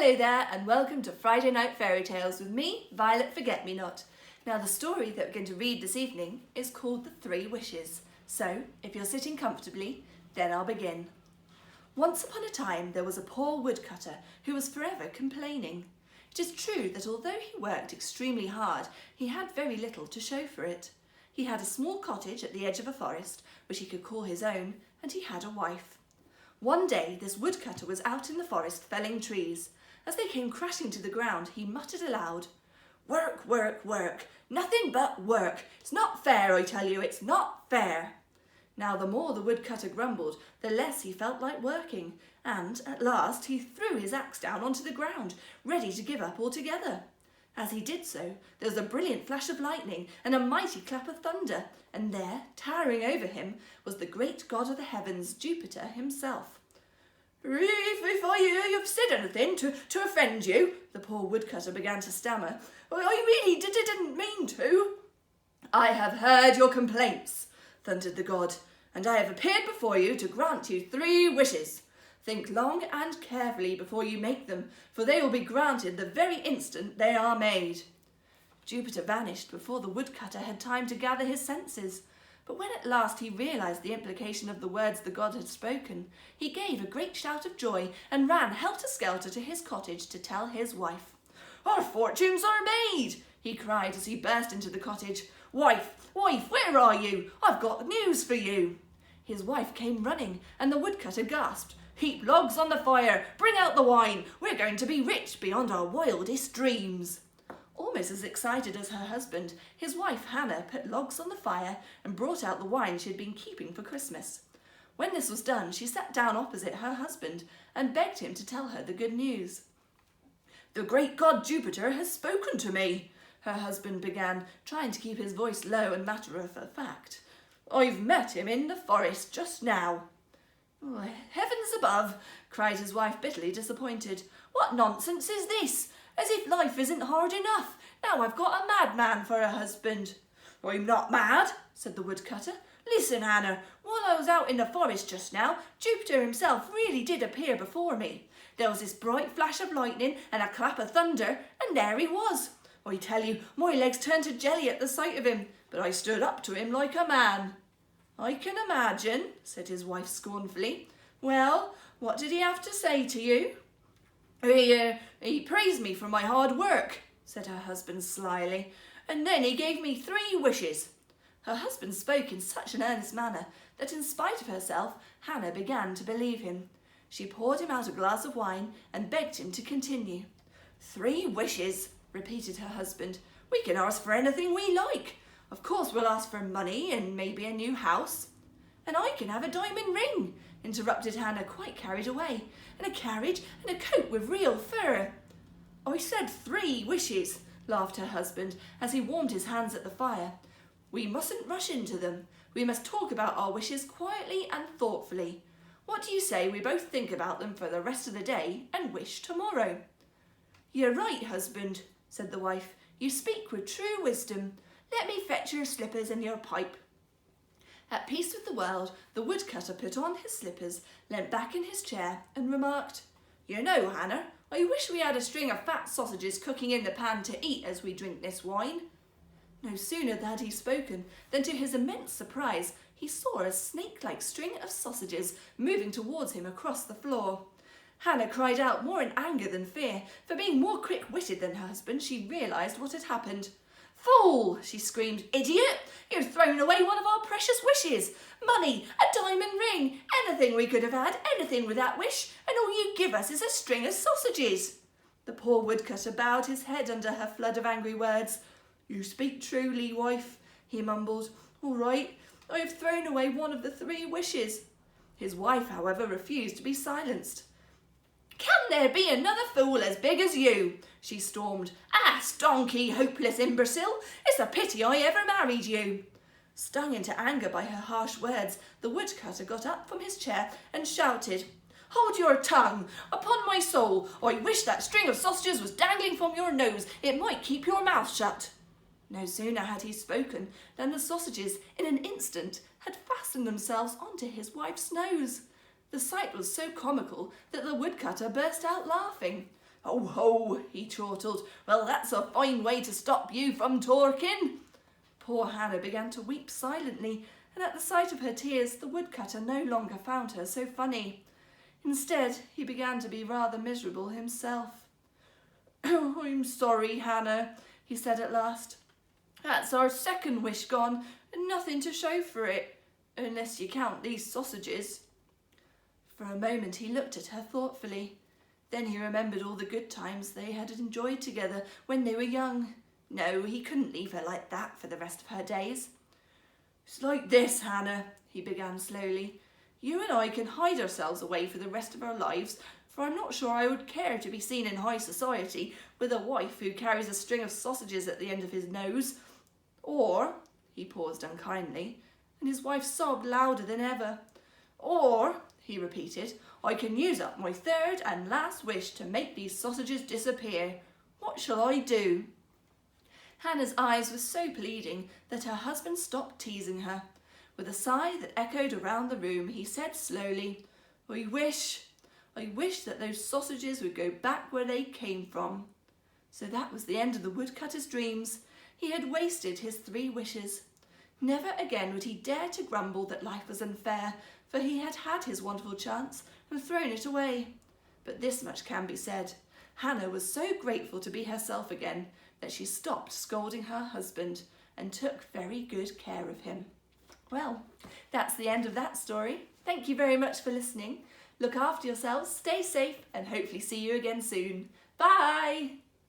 Hello there and welcome to Friday Night Fairy Tales with me, Violet Forget-Me-Not. Now the story that we're going to read this evening is called The Three Wishes. So, if you're sitting comfortably, then I'll begin. Once upon a time there was a poor woodcutter who was forever complaining. It is true that although he worked extremely hard, he had very little to show for it. He had a small cottage at the edge of a forest, which he could call his own, and he had a wife. One day this woodcutter was out in the forest felling trees. As they came crashing to the ground, he muttered aloud, "Work, work, work, nothing but work. It's not fair, I tell you, it's not fair." Now the more the woodcutter grumbled, the less he felt like working, and at last he threw his axe down onto the ground, ready to give up altogether. As he did so, there was a brilliant flash of lightning and a mighty clap of thunder, and there, towering over him, was the great god of the heavens, Jupiter himself. If I've said anything to offend you," the poor woodcutter began to stammer, "I really didn't mean to." "I have heard your complaints," thundered the god, "and I have appeared before you to grant you 3 wishes. Think long and carefully before you make them, for they will be granted the very instant they are made." Jupiter vanished before the woodcutter had time to gather his senses. But when at last he realised the implication of the words the god had spoken, he gave a great shout of joy and ran helter-skelter to his cottage to tell his wife. "Our fortunes are made!" he cried as he burst into the cottage. Wife, where are you? I've got news for you." His wife came running, and the woodcutter gasped, "Heap logs on the fire, bring out the wine, we're going to be rich beyond our wildest dreams." Almost as excited as her husband, his wife Hannah put logs on the fire and brought out the wine she had been keeping for Christmas. When this was done, she sat down opposite her husband and begged him to tell her the good news. "The great god Jupiter has spoken to me," her husband began, trying to keep his voice low and matter-of-fact. "I've met him in the forest just now." "Oh, heavens above," cried his wife, bitterly disappointed. "What nonsense is this? As if life isn't hard enough. Now I've got a madman for a husband." "I'm not mad," said the woodcutter. "Listen, Hannah, while I was out in the forest just now, Jupiter himself really did appear before me. There was this bright flash of lightning and a clap of thunder, and there he was. I tell you, my legs turned to jelly at the sight of him, but I stood up to him like a man." "I can imagine," said his wife scornfully. "Well, what did he have to say to you?" He praised me for my hard work," said her husband slyly, "and then he gave me 3 wishes. Her husband spoke in such an earnest manner that in spite of herself, Hannah began to believe him. She poured him out a glass of wine and begged him to continue. "3 wishes," repeated her husband. "We can ask for anything we like. Of course we'll ask for money and maybe a new house." "And I can have a diamond ring," interrupted Hannah, quite carried away, "and a carriage and a coat with real fur." "I said 3 wishes," laughed her husband as he warmed his hands at the fire. "We mustn't rush into them. We must talk about our wishes quietly and thoughtfully. What do you say we both think about them for the rest of the day and wish tomorrow?" "You're right, husband," said the wife. "You speak with true wisdom. Let me fetch your slippers and your pipe." At peace with the world, the woodcutter put on his slippers, leant back in his chair, and remarked, "You know, Hannah, I wish we had a string of fat sausages cooking in the pan to eat as we drink this wine." No sooner had he spoken than to his immense surprise he saw a snake-like string of sausages moving towards him across the floor. Hannah cried out more in anger than fear, for being more quick-witted than her husband, she realised what had happened. "Fool!" she screamed. "Idiot! You've thrown away one of our precious wishes. Money, a diamond ring, anything we could have had, anything with that wish, and all you give us is a string of sausages." The poor woodcutter bowed his head under her flood of angry words. "You speak truly, wife," he mumbled. "All right, I have thrown away one of the 3 wishes." His wife, however, refused to be silenced. "Can there be another fool as big as you?" she stormed. "Ass, donkey, hopeless imbecile! It's a pity I ever married you." Stung into anger by her harsh words, the woodcutter got up from his chair and shouted, "Hold your tongue! Upon my soul, I wish that string of sausages was dangling from your nose. It might keep your mouth shut." No sooner had he spoken than the sausages, in an instant, had fastened themselves onto his wife's nose. The sight was so comical that the woodcutter burst out laughing. "Ho, ho," he chortled. "Well, that's a fine way to stop you from talking." Poor Hannah began to weep silently, and at the sight of her tears, the woodcutter no longer found her so funny. Instead, he began to be rather miserable himself. "I'm sorry, Hannah," he said at last. "That's our second wish gone, and nothing to show for it, unless you count these sausages." For a moment he looked at her thoughtfully. Then he remembered all the good times they had enjoyed together when they were young. No, he couldn't leave her like that for the rest of her days. "It's like this, Hannah," he began slowly. "You and I can hide ourselves away for the rest of our lives, for I'm not sure I would care to be seen in high society with a wife who carries a string of sausages at the end of his nose. Or," he paused unkindly, and his wife sobbed louder than ever. "Or," he repeated, "I can use up my third and last wish to make these sausages disappear. What shall I do?" Hannah's eyes were so pleading that her husband stopped teasing her. With a sigh that echoed around the room, he said slowly, I wish that those sausages would go back where they came from." So that was the end of the woodcutter's dreams. He had wasted his 3 wishes. Never again would he dare to grumble that life was unfair, for he had had his wonderful chance and thrown it away. But this much can be said. Hannah was so grateful to be herself again that she stopped scolding her husband and took very good care of him. Well, that's the end of that story. Thank you very much for listening. Look after yourselves, stay safe, and hopefully see you again soon. Bye!